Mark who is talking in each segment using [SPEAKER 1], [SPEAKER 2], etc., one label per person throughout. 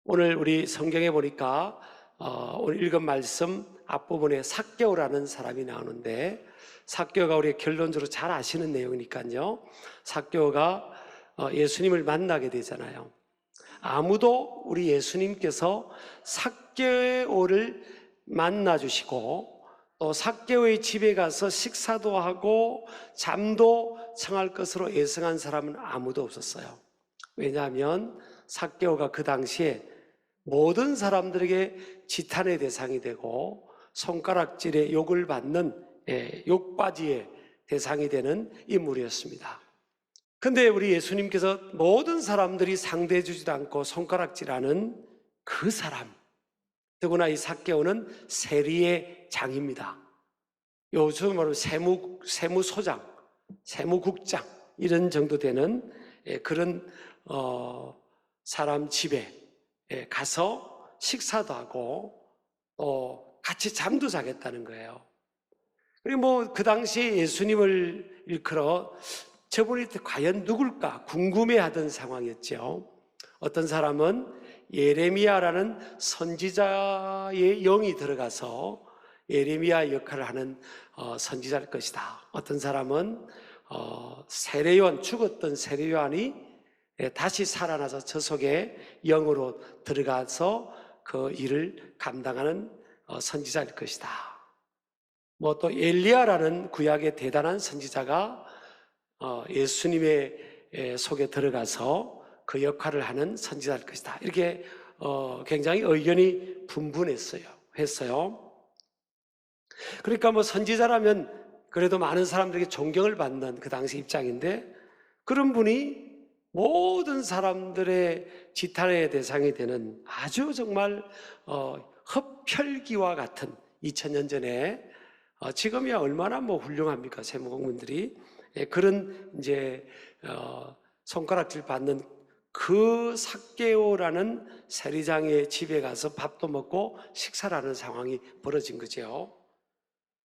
[SPEAKER 1] 오늘 우리 성경에 보니까 오늘 읽은 말씀 앞부분에 삭개오라는 사람이 나오는데, 삭개오가 우리 결론적으로 잘 아시는 내용이니까요. 삭개오가 예수님을 만나게 되잖아요. 아무도 우리 예수님께서 삭개오를 만나주시고 또 삭개오의 집에 가서 식사도 하고 잠도 청할 것으로 예상한 사람은 아무도 없었어요. 왜냐하면 삭개오가 그 당시에 모든 사람들에게 지탄의 대상이 되고 손가락질에 욕을 받는 욕바지의 대상이 되는 인물이었습니다. 근데 우리 예수님께서 모든 사람들이 상대해 주지도 않고 손가락질하는 그 사람, 더구나 이 삭개오는 세리의 장입니다. 요즘 말로 세무소장, 세무국장 이런 정도 되는 그런 사람 집에 가서 식사도 하고 같이 잠도 자겠다는 거예요. 그리고 그 당시에 예수님을 일컬어 저분이 과연 누굴까 궁금해하던 상황이었죠. 어떤 사람은 예레미야라는 선지자의 영이 들어가서 예레미야 역할을 하는 선지자일 것이다. 어떤 사람은 세례요한, 죽었던 세례요한이 다시 살아나서 저 속에 영으로 들어가서 그 일을 감당하는 선지자일 것이다. 또 엘리야라는 구약의 대단한 선지자가 예수님의 속에 들어가서 그 역할을 하는 선지자일 것이다. 이렇게 굉장히 의견이 분분했어요. 그러니까 선지자라면 그래도 많은 사람들에게 존경을 받는 그 당시 입장인데, 그런 분이 모든 사람들의 지탄의 대상이 되는 아주 정말 흡혈귀와 같은 2000년 전에 지금이야 얼마나 훌륭합니까 세무공무원들이 그런 손가락질 받는 그 삭개오라는 세리장의 집에 가서 밥도 먹고 식사를 하는 상황이 벌어진 거죠.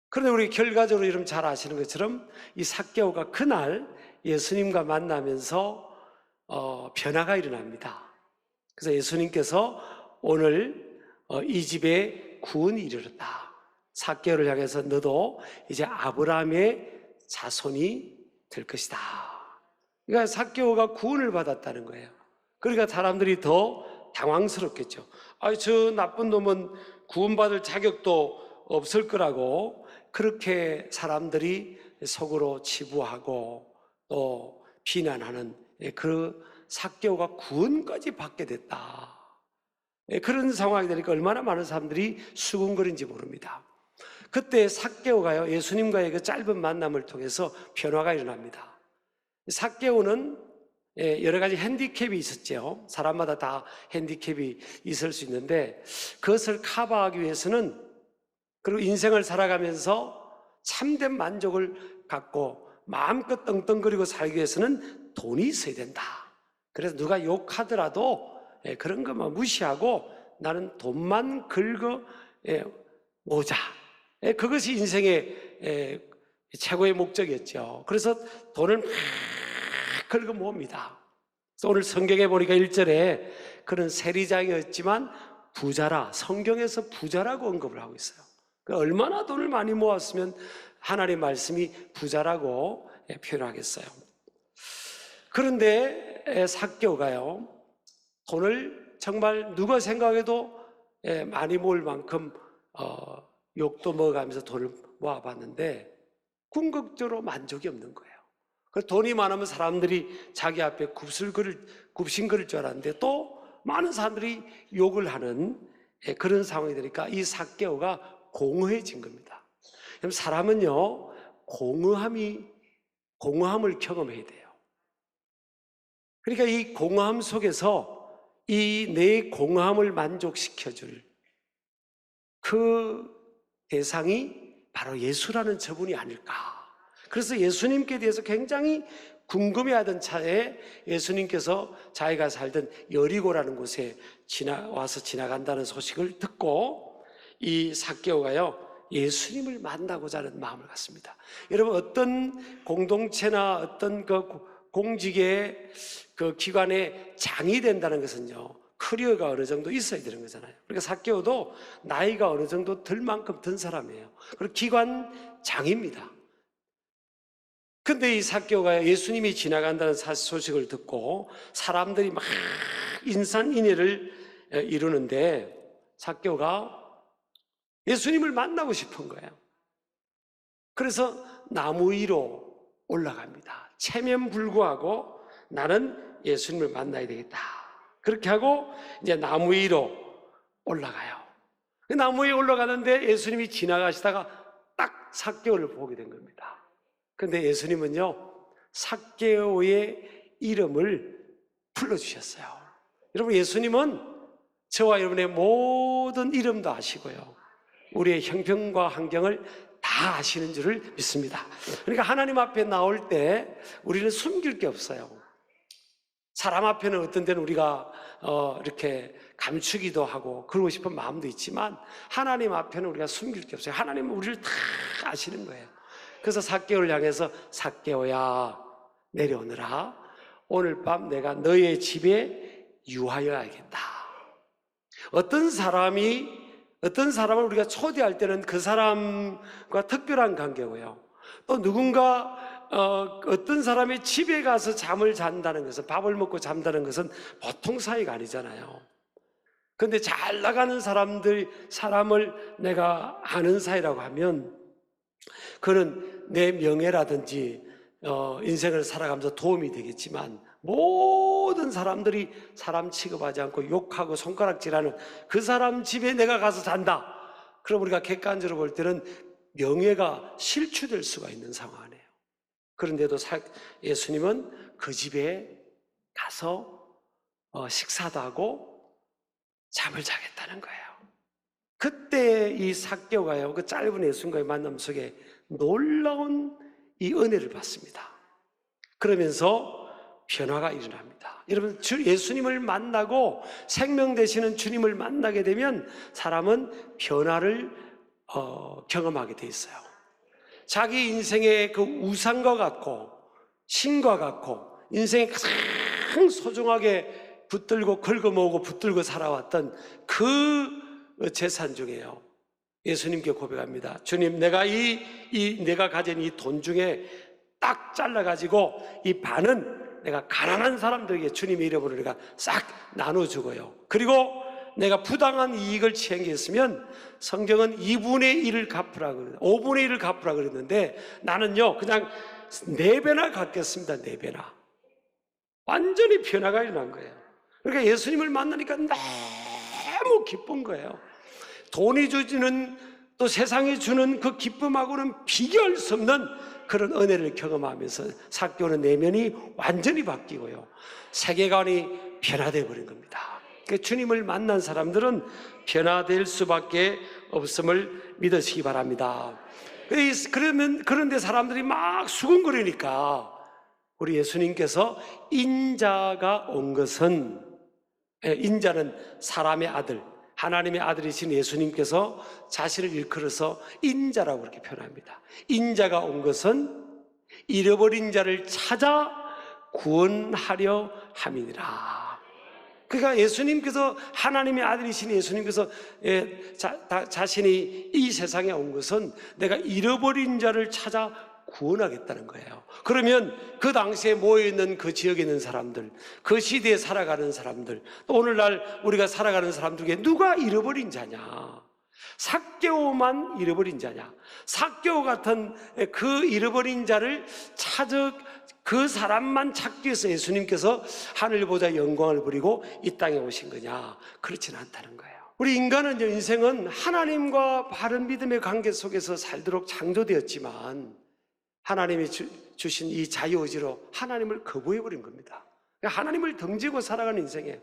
[SPEAKER 1] 그런데 우리 결과적으로 여러분 잘 아시는 것처럼 이 삭개오가 그날 예수님과 만나면서 변화가 일어납니다. 그래서 예수님께서 오늘 이 집에 구원이 이르렀다. 삭개오를 향해서 너도 이제 아브라함의 자손이 될 것이다. 그러니까 삭개오가 구원을 받았다는 거예요. 그러니까 사람들이 더 당황스럽겠죠. 저 나쁜 놈은 구원받을 자격도 없을 거라고 그렇게 사람들이 속으로 치부하고 또 비난하는 그 삭개오가 구원까지 받게 됐다. 그런 상황이 되니까 얼마나 많은 사람들이 수군거린지 모릅니다. 그때 삭개오가요 예수님과의 그 짧은 만남을 통해서 변화가 일어납니다. 삭개오는 여러 가지 핸디캡이 있었죠. 사람마다 다 핸디캡이 있을 수 있는데 그것을 커버하기 위해서는, 그리고 인생을 살아가면서 참된 만족을 갖고 마음껏 떵떵거리고 살기 위해서는 돈이 있어야 된다. 그래서 누가 욕하더라도 그런 것만 무시하고 나는 돈만 긁어 모자, 그것이 인생의 최고의 목적이었죠. 그래서 돈을 막 긁어 모읍니다. 그래서 오늘 성경에 보니까 1절에 그런 세리장이었지만 부자라, 성경에서 부자라고 언급을 하고 있어요. 얼마나 돈을 많이 모았으면 하나님의 말씀이 부자라고 표현하겠어요. 그런데 삭개오가요 돈을 정말 누가 생각해도 많이 모을 만큼 욕도 먹어가면서 돈을 모아봤는데 궁극적으로 만족이 없는 거예요. 그 돈이 많으면 사람들이 자기 앞에 굽신거릴 줄 알았는데 또 많은 사람들이 욕을 하는 그런 상황이 되니까 이 삭개오가 공허해진 겁니다. 그럼 사람은요 공허함을 경험해야 돼요. 그러니까 이 공허함 속에서 이 내 공허함을 만족시켜줄 그 대상이 바로 예수라는 저분이 아닐까. 그래서 예수님께 대해서 굉장히 궁금해하던 차에 예수님께서 자기가 살던 여리고라는 곳에 와서 지나간다는 소식을 듣고 이 삭개오가요 예수님을 만나고자 하는 마음을 갖습니다. 여러분, 어떤 공동체나 어떤 그 공직의 그 기관의 장이 된다는 것은요 커리어가 어느 정도 있어야 되는 거잖아요. 그러니까 삭개오도 나이가 어느 정도 들 만큼 든 사람이에요. 그리고 기관장입니다. 근데 이 삭개오가 예수님이 지나간다는 소식을 듣고 사람들이 막 인산인해를 이루는데 삭개오가 예수님을 만나고 싶은 거예요. 그래서 나무 위로 올라갑니다. 체면불구하고 나는 예수님을 만나야 되겠다. 그렇게 하고 이제 나무 위로 올라가요. 그 나무 위에 올라가는데 예수님이 지나가시다가 딱 삭개오를 보게 된 겁니다. 그런데 예수님은요, 삭개오의 이름을 불러주셨어요. 여러분, 예수님은 저와 여러분의 모든 이름도 아시고요, 우리의 형편과 환경을 다 아시는 줄을 믿습니다. 그러니까 하나님 앞에 나올 때 우리는 숨길 게 없어요. 사람 앞에는 어떤 때는 우리가 이렇게 감추기도 하고 그러고 싶은 마음도 있지만 하나님 앞에는 우리가 숨길 게 없어요. 하나님은 우리를 다 아시는 거예요. 그래서 삭개오를 향해서 삭개오야 내려오너라. 오늘 밤 내가 너의 집에 유하여야겠다. 어떤 사람을 우리가 초대할 때는 그 사람과 특별한 관계고요. 또 누군가 어떤 사람의 집에 가서 잠을 잔다는 것은, 밥을 먹고 잔다는 것은 보통 사이가 아니잖아요. 그런데 잘 나가는 사람을 내가 아는 사이라고 하면 그는 내 명예라든지 인생을 살아가면서 도움이 되겠지만 모든 사람들이 사람 취급하지 않고 욕하고 손가락질하는 그 사람 집에 내가 가서 잔다. 그럼 우리가 객관적으로 볼 때는 명예가 실추될 수가 있는 상황이에요. 그런데도 예수님은 그 집에 가서 식사도 하고 잠을 자겠다는 거예요. 그때 이 삭개오가요, 그 짧은 예수님과의 만남 속에 놀라운 이 은혜를 받습니다. 그러면서 변화가 일어납니다. 여러분, 예수님을 만나고 생명 되시는 주님을 만나게 되면 사람은 변화를 경험하게 돼 있어요. 자기 인생의 그 우상과 같고 신과 같고 인생에 가장 소중하게 붙들고 긁어모으고 붙들고 살아왔던 그 재산 중에요, 예수님께 고백합니다. 주님, 내가 내가 가진 이 돈 중에 딱 잘라가지고 이 반은 내가 가난한 사람들에게 주님의 이름으로 내가 싹 나눠주고요. 그리고 내가 부당한 이익을 취한 게 있으면 성경은 2분의 1을 갚으라 그러는데 5분의 1을 갚으라 그랬는데 나는요 그냥 4배나 갚겠습니다. 4배나. 완전히 변화가 일어난 거예요. 그러니까 예수님을 만나니까 너무 기쁜 거예요. 돈이 주지는 또 세상이 주는 그 기쁨하고는 비교할 수 없는 그런 은혜를 경험하면서 삭개오는 내면이 완전히 바뀌고요, 세계관이 변화되어 버린 겁니다. 그러니까 주님을 만난 사람들은 변화될 수밖에 없음을 믿으시기 바랍니다. 그런데 사람들이 막 수군거리니까 우리 예수님께서 인자가 온 것은, 인자는 사람의 아들, 하나님의 아들이신 예수님께서 자신을 일컬어서 인자라고 그렇게 표현합니다. 인자가 온 것은 잃어버린 자를 찾아 구원하려 함이니라. 그러니까 예수님께서, 하나님의 아들이신 예수님께서 자신이 이 세상에 온 것은 내가 잃어버린 자를 찾아 구원하겠다는 거예요. 그러면 그 당시에 모여있는 그 지역에 있는 사람들, 그 시대에 살아가는 사람들, 또 오늘날 우리가 살아가는 사람들 중에 누가 잃어버린 자냐? 삭개오만 잃어버린 자냐? 삭개오 같은 그 잃어버린 자를 찾아 그 사람만 찾기 위해서 예수님께서 하늘 보좌 영광을 부리고 이 땅에 오신 거냐? 그렇지는 않다는 거예요. 우리 인간은, 인생은 하나님과 바른 믿음의 관계 속에서 살도록 창조되었지만 하나님이 주신 이 자유의지로 하나님을 거부해버린 겁니다. 하나님을 등지고 살아가는 인생이에요.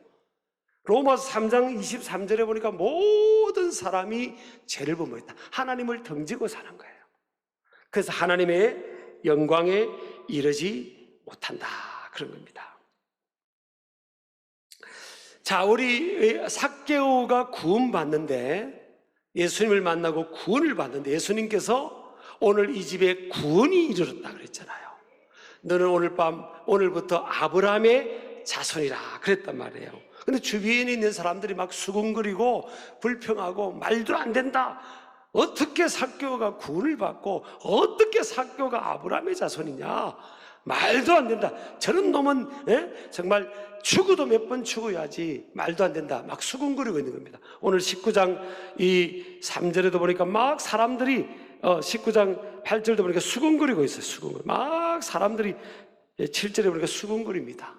[SPEAKER 1] 로마서 3장 23절에 보니까 모든 사람이 죄를 범했다. 하나님을 등지고 사는 거예요. 그래서 하나님의 영광에 이르지 못한다, 그런 겁니다. 자, 우리 삭개오가 구원받는데, 예수님을 만나고 구원을 받는데 예수님께서 오늘 이 집에 구원이 이르렀다 그랬잖아요. 너는 오늘부터 아브라함의 자손이라 그랬단 말이에요. 근데 주변에 있는 사람들이 막 수군거리고 불평하고 말도 안 된다. 어떻게 삭개오가 구원을 받고 어떻게 삭개오가 아브라함의 자손이냐. 말도 안 된다. 저런 놈은 정말 죽어도 몇 번 죽어야지. 말도 안 된다. 막 수군거리고 있는 겁니다. 오늘 19장 이 3절에도 보니까 막 사람들이 19장 8절도 보니까 수군거리고 있어요. 수군거리. 막 사람들이 7절에 보니까 수군거립니다.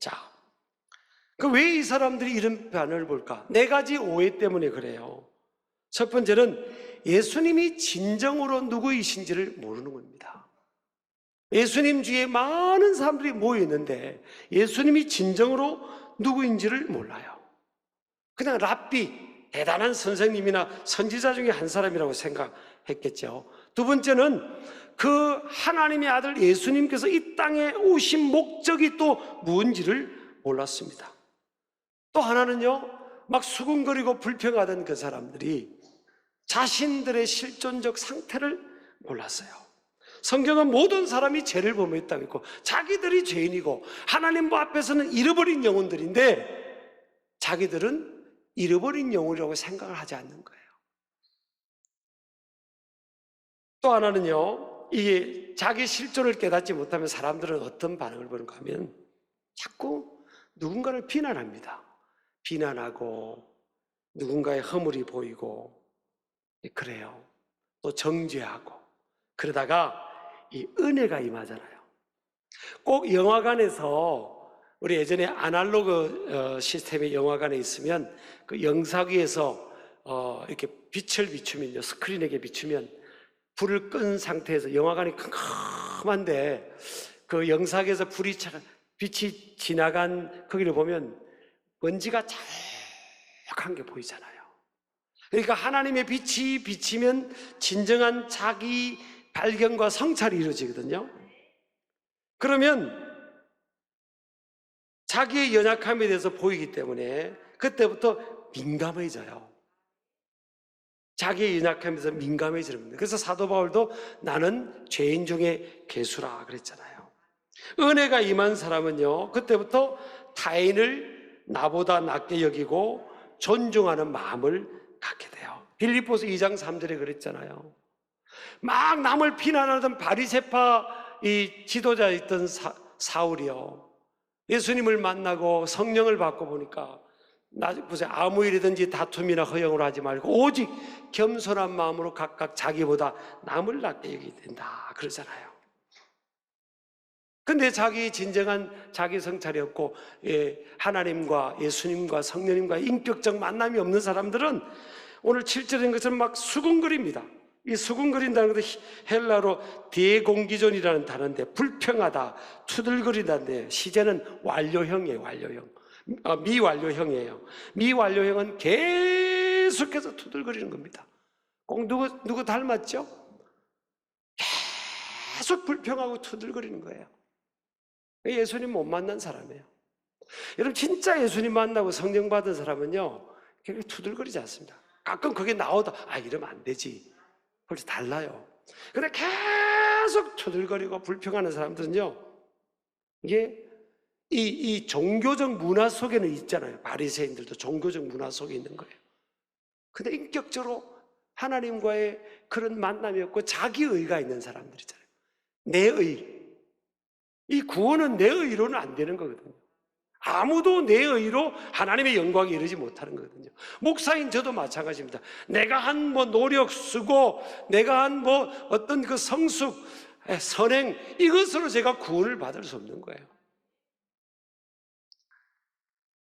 [SPEAKER 1] 자, 그 왜 이 사람들이 이런 반응을 볼까? 네 가지 오해 때문에 그래요. 첫 번째는 예수님이 진정으로 누구이신지를 모르는 겁니다. 예수님 주위에 많은 사람들이 모여 있는데 예수님이 진정으로 누구인지를 몰라요. 그냥 랍비, 대단한 선생님이나 선지자 중에 한 사람이라고 생각했겠죠. 두 번째는 그 하나님의 아들 예수님께서 이 땅에 오신 목적이 또 무엇인지를 몰랐습니다. 또 하나는요, 막 수군거리고 불평하던 그 사람들이 자신들의 실존적 상태를 몰랐어요. 성경은 모든 사람이 죄를 범했다고 했고 자기들이 죄인이고 하나님 앞에서는 잃어버린 영혼들인데 자기들은 잃어버린 영혼이라고 생각을 하지 않는 거예요. 또 하나는요, 이게 자기 실존을 깨닫지 못하면 사람들은 어떤 반응을 보는가 하면 자꾸 누군가를 비난합니다. 비난하고 누군가의 허물이 보이고 그래요. 또 정죄하고 그러다가 이 은혜가 임하잖아요. 꼭 영화관에서 우리 예전에 아날로그 시스템의 영화관에 있으면 그 영상위에서 이렇게 빛을 비추면요, 스크린에게 비추면 불을 끈 상태에서 영화관이 컴컴한데 그 영상에서 빛이 지나간 거기를 보면 먼지가 자욱한 게 보이잖아요. 그러니까 하나님의 빛이 비치면 진정한 자기 발견과 성찰이 이루어지거든요. 그러면 자기의 연약함에 대해서 보이기 때문에 그때부터 민감해져요. 자기의 연약함에 대해서 민감해지는 겁니다. 그래서 사도 바울도 나는 죄인 중에 괴수라 그랬잖아요. 은혜가 임한 사람은요, 그때부터 타인을 나보다 낫게 여기고 존중하는 마음을 갖게 돼요. 빌립보서 2장 3절에 그랬잖아요. 막 남을 비난하던 바리새파 이 지도자였던 사울이요, 예수님을 만나고 성령을 받고 보니까 보세요. 아무 일이든지 다툼이나 허영으로 하지 말고 오직 겸손한 마음으로 각각 자기보다 남을 낫게 여기야 된다 그러잖아요. 근데 자기 진정한 자기 성찰이 없고 하나님과 예수님과 성령님과 인격적 만남이 없는 사람들은 오늘 7절인 것처럼 막 수군거립니다. 이 수군거린다는 것도 헬라로 디에공기존이라는 단어인데 불평하다, 투들거린다는데 시제는 완료형이에요. 완료형. 미완료형이에요. 미완료형은 계속해서 투들거리는 겁니다. 꼭 누구 닮았죠? 계속 불평하고 투들거리는 거예요. 예수님 못 만난 사람이에요. 여러분 진짜 예수님 만나고 성령 받은 사람은요 그렇게 투들거리지 않습니다. 가끔 그게 나오다 이러면 안 되지. 그래서 달라요. 근데 계속 투들거리고 불평하는 사람들은요, 이게 이 종교적 문화 속에는 있잖아요. 바리새인들도 종교적 문화 속에 있는 거예요. 근데 인격적으로 하나님과의 그런 만남이 없고 자기 의가 있는 사람들이잖아요. 내 의. 이 구원은 내 의로는 안 되는 거거든요. 아무도 내 의로 하나님의 영광에 이르지 못하는 거거든요. 목사인 저도 마찬가지입니다. 내가 한 노력 쓰고 내가 한 어떤 그 성숙, 선행 이것으로 제가 구원을 받을 수 없는 거예요.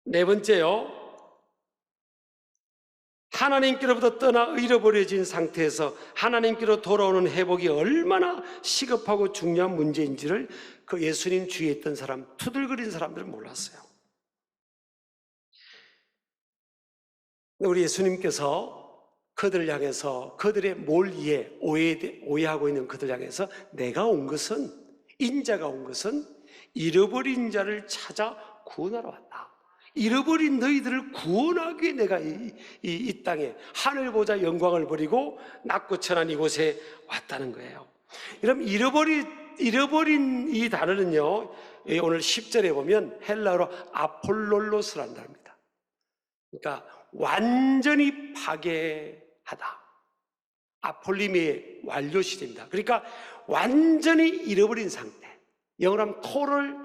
[SPEAKER 1] 네 번째요, 하나님께로부터 떠나 잃어버려진 상태에서 하나님께로 돌아오는 회복이 얼마나 시급하고 중요한 문제인지를 그 예수님 주위에 있던 사람, 투들거린 사람들은 몰랐어요. 우리 예수님께서 그들을 향해서 그들의 몰이에 오해하고 있는 그들을 향해서 내가 온 것은, 인자가 온 것은 잃어버린 자를 찾아 구원하러 왔다. 잃어버린 너희들을 구원하기 위해 내가 이 땅에 하늘 보좌 영광을 버리고 낮고 천한 이곳에 왔다는 거예요. 여러분 잃어버린 이 단어는요 오늘 10절에 보면 헬라어로 아폴롤로스라는 단어입니다. 그러니까 완전히 파괴하다. 아폴림의 완료 시대입니다. 그러니까 완전히 잃어버린 상태. 영어로 하면 total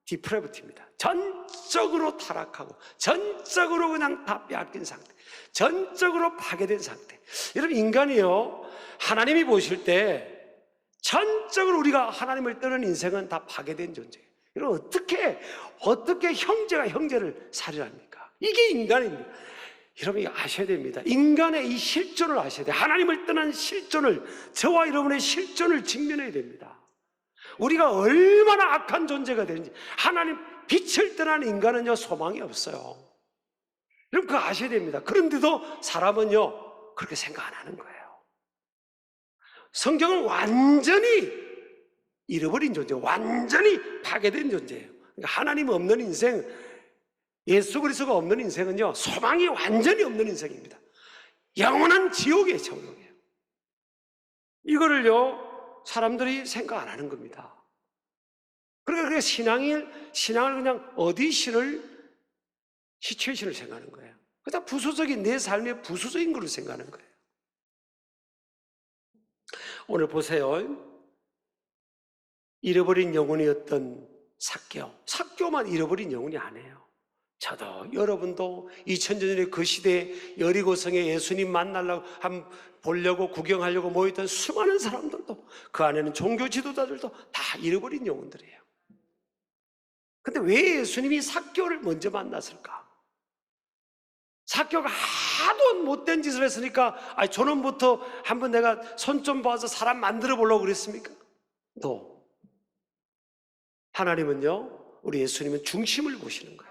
[SPEAKER 1] depravity입니다. 전적으로 타락하고 전적으로 그냥 다 빼앗긴 상태, 전적으로 파괴된 상태. 여러분, 인간이요, 하나님이 보실 때 전적으로 우리가 하나님을 떠난 인생은 다 파괴된 존재예요. 여러분, 어떻게 형제가 형제를 살인합니까? 이게 인간입니다. 여러분, 이거 아셔야 됩니다. 인간의 이 실존을 아셔야 돼요. 하나님을 떠난 실존을, 저와 여러분의 실존을 직면해야 됩니다. 우리가 얼마나 악한 존재가 되는지. 하나님 빛을 떠난 인간은요, 소망이 없어요. 여러분, 그거 아셔야 됩니다. 그런데도 사람은요, 그렇게 생각 안 하는 거예요. 성경은 완전히 잃어버린 존재예요. 완전히 파괴된 존재예요. 그러니까 하나님 없는 인생, 예수 그리스도가 없는 인생은요, 소망이 완전히 없는 인생입니다. 영원한 지옥이에요, 지옥이에요. 이거를요, 사람들이 생각 안 하는 겁니다. 그러니까 신앙을 그냥 시츄에이션을 생각하는 거예요. 그냥 부수적인, 내 삶의 부수적인 걸 생각하는 거예요. 오늘 보세요. 잃어버린 영혼이었던 삭개오만 잃어버린 영혼이 아니에요. 저도, 여러분도 2000년 전에 그 시대에 여리고성에 예수님 만나려고 보려고 구경하려고 모였던 수많은 사람들도, 그 안에는 종교 지도자들도 다 잃어버린 영혼들이에요. 근데 왜 예수님이 삭개오를 먼저 만났을까? 삭개오가 하도 못된 짓을 했으니까 저놈부터 한번 내가 손 좀 봐서 사람 만들어 보려고 그랬습니까? 또 하나님은요, 우리 예수님은 중심을 보시는 거예요.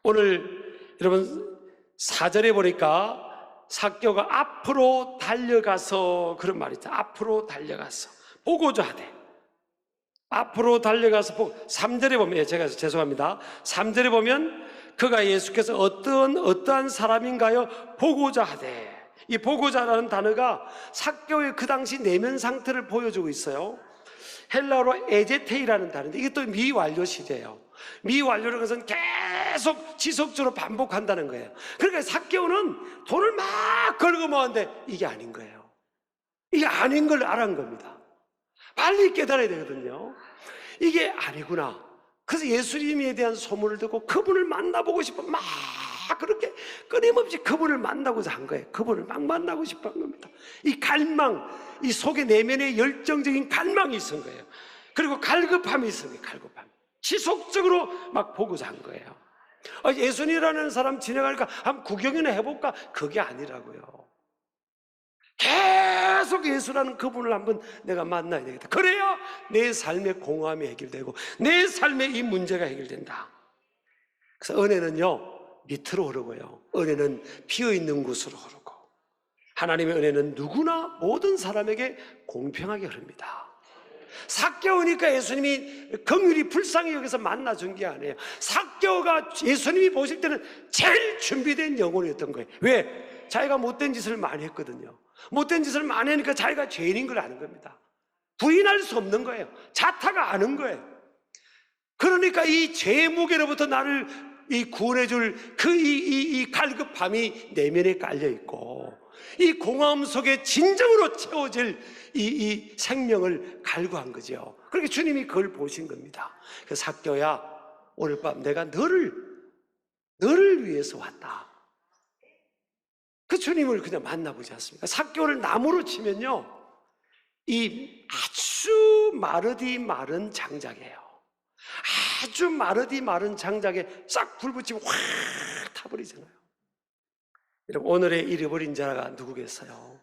[SPEAKER 1] 오늘 여러분 4절에 보니까 삭개오가 앞으로 달려가서, 그런 말이 있죠. 앞으로 달려가서 보고자 하되. 앞으로 달려가서 보고. 3절에 보면, 제가 죄송합니다. 3절에 보면 그가 예수께서 어떠한 사람인가요? 보고자 하되. 이 보고자라는 단어가 삭개오의 그 당시 내면 상태를 보여주고 있어요. 헬라어로 에제테이라는 단어인데, 이게 또 미완료 시제예요. 미완료라는 것은 계속 지속적으로 반복한다는 거예요. 그러니까 삭개오는 돈을 막 걸고 모았는데 이게 아닌 거예요. 이게 아닌 걸 알은 겁니다. 빨리 깨달아야 되거든요. 이게 아니구나. 그래서 예수님에 대한 소문을 듣고 그분을 만나보고 싶어 막 그렇게 끊임없이 그분을 만나고자 한 거예요. 그분을 막 만나고 싶어 한 겁니다. 이 갈망, 이 속에 내면에 열정적인 갈망이 있은 거예요. 그리고 갈급함이 있은 거예요. 갈급함. 지속적으로 막 보고자 한 거예요. 예수님이라는 사람 지나가니까 한번 구경이나 해볼까? 그게 아니라고요. 계속 예수라는 그분을 한번 내가 만나야 되겠다. 그래야 내 삶의 공허함이 해결되고 내 삶의 이 문제가 해결된다. 그래서 은혜는요, 밑으로 흐르고요, 은혜는 비어있는 곳으로 흐르고, 하나님의 은혜는 누구나 모든 사람에게 공평하게 흐릅니다. 삭개오니까 예수님이 긍휼히 불쌍히 여기서 만나준 게 아니에요. 삭개오가 예수님이 보실 때는 제일 준비된 영혼이었던 거예요. 왜? 자기가 못된 짓을 많이 했거든요. 못된 짓을 많이 하니까 자기가 죄인인 걸 아는 겁니다. 부인할 수 없는 거예요. 자타가 아는 거예요. 그러니까 이 죄의 무게로부터 나를 구원해줄 이 갈급함이 내면에 깔려있고, 이 공허함 속에 진정으로 채워질 이 생명을 갈구한 거죠. 그렇게 주님이 그걸 보신 겁니다. 그 삭개오야, 오늘 밤 내가 너를 위해서 왔다. 그 주님을 그냥 만나보지 않습니까? 삭개오를 나무로 치면요, 이 아주 마르디 마른 장작이에요. 아주 마르디 마른 장작에 싹 불 붙이면 확 타버리잖아요. 여러분, 오늘의 잃어버린 자가 누구겠어요?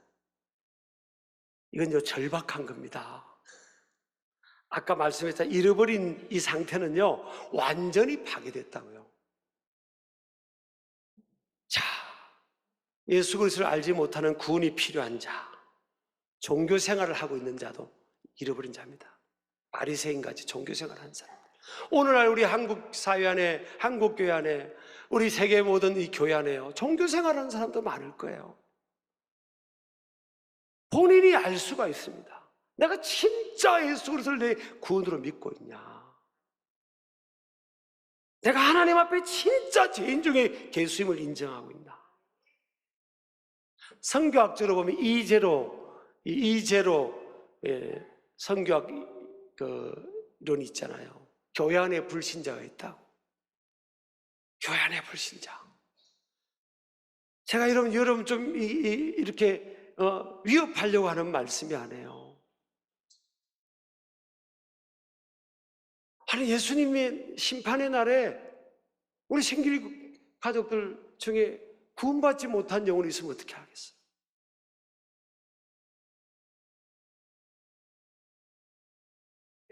[SPEAKER 1] 이건 절박한 겁니다. 아까 말씀했던 잃어버린 이 상태는요, 완전히 파괴됐다고요. 자, 예수 그리스도를 알지 못하는 구원이 필요한 자, 종교 생활을 하고 있는 자도 잃어버린 자입니다. 바리새인같이 종교 생활하는 사람. 오늘날 우리 한국 사회 안에, 한국 교회 안에, 우리 세계 모든 이 교회 안에요, 종교 생활하는 사람도 많을 거예요. 본인이 알 수가 있습니다. 내가 진짜 예수 그리스도를 내 구원으로 믿고 있냐? 내가 하나님 앞에 진짜 죄인 중에 예수님을 인정하고 있나? 성교학적으로 보면 이제로 성교학 이론이 있잖아요. 교회 안에 불신자가 있다고. 교회 안에 불신자. 제가 여러분 좀 이렇게 위협하려고 하는 말씀이 아니에요. 아니, 예수님의 심판의 날에 우리 생길 가족들 중에 구원받지 못한 영혼이 있으면 어떻게 하겠어요?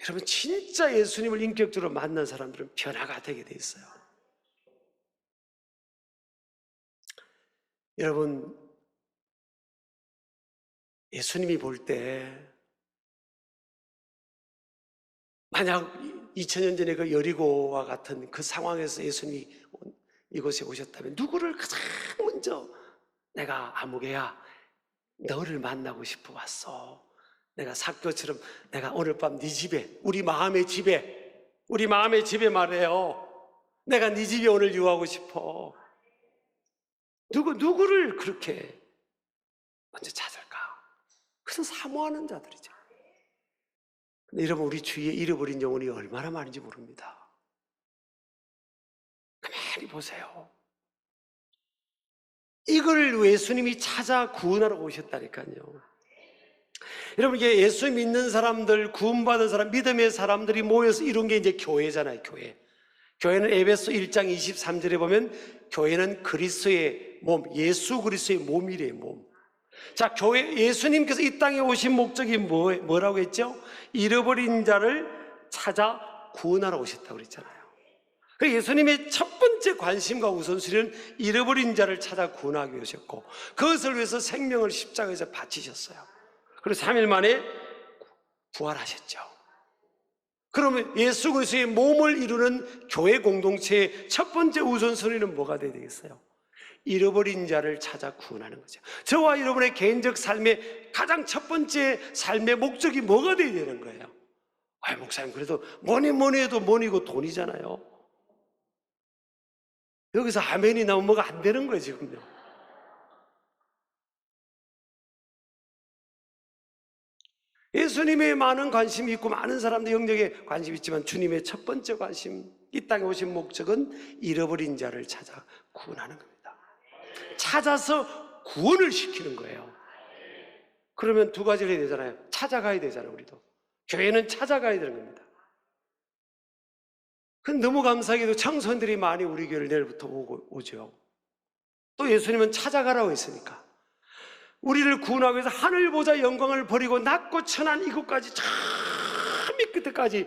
[SPEAKER 1] 여러분, 진짜 예수님을 인격적으로 만난 사람들은 변화가 되게 돼 있어요. 여러분, 예수님이 볼 때 만약 2000년 전에 그 여리고와 같은 그 상황에서 예수님이 이곳에 오셨다면 누구를 가장 먼저 내가 아무개야 너를 만나고 싶어 왔어. 내가 삭개오처럼 내가 오늘 밤 네 집에 우리 마음의 집에 말해요. 내가 네 집에 오늘 유하고 싶어. 누구를 그렇게 먼저 찾을까? 그래서 사모하는 자들이죠. 근데 여러분, 우리 주위에 잃어버린 영혼이 얼마나 많은지 모릅니다. 가만히 보세요. 이걸 예수님이 찾아 구원하러 오셨다니까요. 여러분, 이게 예수 믿는 사람들, 구원받은 사람, 믿음의 사람들이 모여서 이룬 게 이제 교회잖아요. 교회는 에베소 1장 23절에 보면 교회는 그리스도의 몸, 예수 그리스도의 몸이래요. 몸. 자, 예수님께서 이 땅에 오신 목적이 뭐라고 했죠? 잃어버린 자를 찾아 구원하러 오셨다고 그랬잖아요. 그 예수님의 첫 번째 관심과 우선순위는 잃어버린 자를 찾아 구원하기 위해서였고, 그것을 위해서 생명을 십자가에서 바치셨어요. 그리고 3일 만에 부활하셨죠. 그러면 예수 그리스도의 몸을 이루는 교회 공동체의 첫 번째 우선순위는 뭐가 돼야 되겠어요? 잃어버린 자를 찾아 구원하는 거죠. 저와 여러분의 개인적 삶의 가장 첫 번째 삶의 목적이 뭐가 돼야 되는 거예요? 목사님, 그래도 뭐니 해도 뭐니고 돈이잖아요. 여기서 아멘이 나오면 뭐가 안 되는 거예요, 지금요. 예수님의 많은 관심이 있고 많은 사람들 영역에 관심이 있지만 주님의 첫 번째 관심, 이 땅에 오신 목적은 잃어버린 자를 찾아 구원하는 겁니다. 찾아서 구원을 시키는 거예요. 그러면 두 가지를 해야 되잖아요. 찾아가야 되잖아요. 우리도 교회는 찾아가야 되는 겁니다. 근데 너무 감사하게도 청소년들이 많이 우리 교회를 내일부터 오죠. 또 예수님은 찾아가라고 했으니까 우리를 구원하기 위해서 하늘보다 영광을 버리고 낮고 천한 이곳까지 저 밑끝까지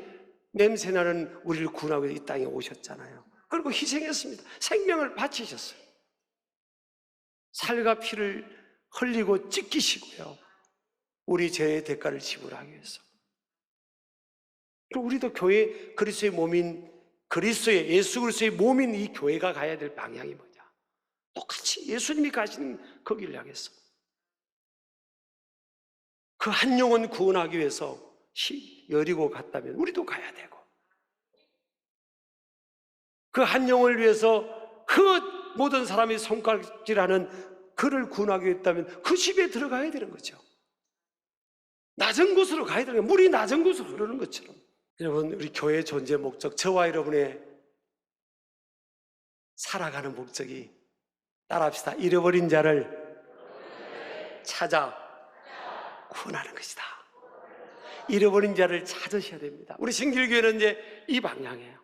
[SPEAKER 1] 냄새나는 우리를 구원하기 위해서 이 땅에 오셨잖아요. 그리고 희생했습니다. 생명을 바치셨어요. 살과 피를 흘리고 찢기시고요, 우리 죄의 대가를 지불하기 위해서. 그리고 우리도 교회 그리스도의 몸인 예수 그리스도의 몸인 이 교회가 가야 될 방향이 뭐냐? 똑같이 예수님이 가시는 그 길을 향해서 그 한 영혼 구원하기 위해서 여리고 갔다면 우리도 가야 되고, 그 한 영혼을 위해서 그 모든 사람이 손가락질하는 그를 구원하게 했다면 그 집에 들어가야 되는 거죠. 낮은 곳으로 가야 되는 거예요. 물이 낮은 곳으로 흐르는 것처럼. 여러분, 우리 교회의 존재 목적, 저와 여러분의 살아가는 목적이, 따라합시다. 잃어버린 자를 찾아 구원하는 것이다. 잃어버린 자를 찾으셔야 됩니다. 우리 신길교회는 이제 이 방향이에요.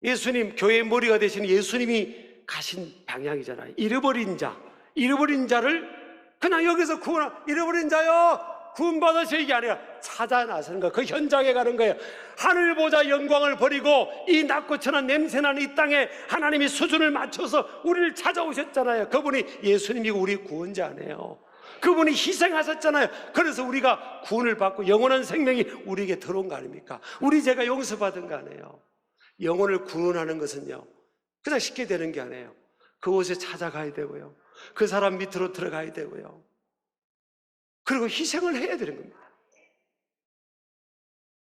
[SPEAKER 1] 예수님, 교회의 머리가 되신 예수님이 가신 방향이잖아요. 잃어버린 자를 그냥 여기서 잃어버린 자요 구원받으셔, 이게 아니라 찾아 나서는 거예요. 그 현장에 가는 거예요. 하늘보다 영광을 버리고 이 낮고 천한 냄새나는 이 땅에 하나님이 수준을 맞춰서 우리를 찾아오셨잖아요. 그분이 예수님이고 우리 구원자네요. 그분이 희생하셨잖아요. 그래서 우리가 구원을 받고 영원한 생명이 우리에게 들어온 거 아닙니까? 우리 죄가 용서받은 거 아니에요. 영혼을 구원하는 것은요, 그냥 쉽게 되는 게 아니에요. 그곳에 찾아가야 되고요, 그 사람 밑으로 들어가야 되고요, 그리고 희생을 해야 되는 겁니다.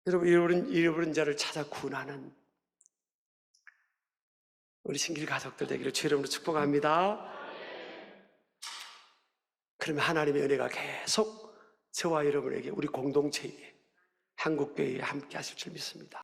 [SPEAKER 1] 여러분, 잃어버린 자를 찾아 구원하는 우리 신길 가족들 되기를 주의 이름으로 축복합니다. 그러면 하나님의 은혜가 계속 저와 여러분에게, 우리 공동체에, 한국교회에 함께 하실 줄 믿습니다.